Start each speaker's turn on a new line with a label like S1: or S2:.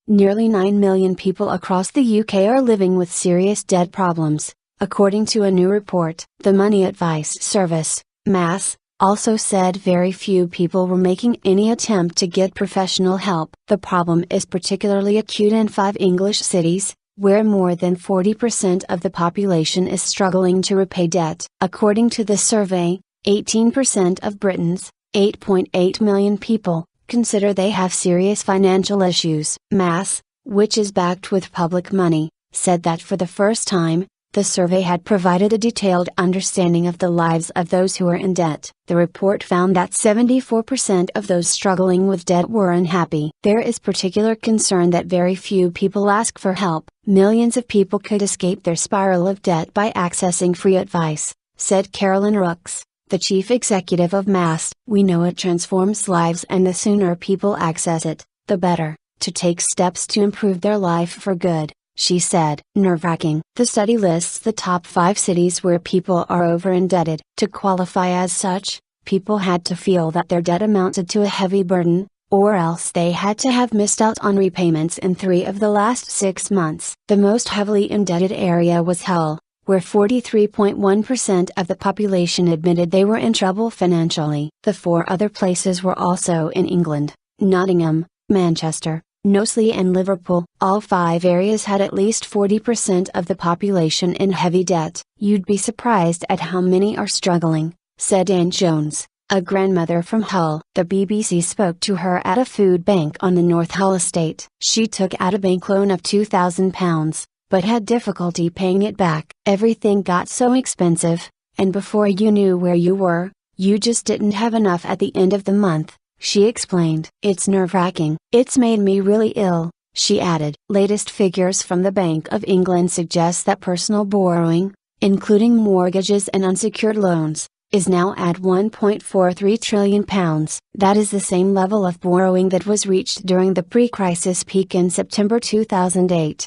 S1: Nearly 9 million people across the UK are living with serious debt problems, according to a new report. The money advice service, MAS, also said very few people were making any attempt to get professional help. The problem is particularly acute in 5 English cities, where more than 40% of the population is struggling to repay debt. According to the survey, 18% of Britons, 8.8 million people, consider they have serious financial issues. MAS, which is backed with public money, said that for the first time, the survey had provided a detailed understanding of the lives of those who are in debt. The report found that 74% of those struggling with debt were unhappy. There is particular concern that very few people ask for help. Millions of people could escape their spiral of debt by accessing free advice, said Caroline Rookes, the chief executive of MAS. We know it transforms lives, and the sooner people access it, the better, to take steps to improve their life for good, she said. Nerve-wracking. The study lists the top 5 cities where people are over-indebted. To qualify as such, people had to feel that their debt amounted to a heavy burden, or else they had to have missed out on repayments in 3 of the last 6 months. The most heavily indebted area was Hull, where 43.1% of the population admitted they were in trouble financially. The 4 other places were also in England: Nottingham, Manchester, Knowsley and Liverpool. All 5 areas had at least 40% of the population in heavy debt. You'd be surprised at how many are struggling, said Anne Jones, a grandmother from Hull. The BBC spoke to her at a food bank on the North Hull estate. She took out a bank loan of £2,000, but had difficulty paying it back. Everything got so expensive, and before you knew where you were, you just didn't have enough at the end of the month, she explained. It's nerve-wracking. It's made me really ill, she added. Latest figures from the Bank of England suggest that personal borrowing, including mortgages and unsecured loans, is now at £1.43 trillion. That is the same level of borrowing that was reached during the pre-crisis peak in September 2008.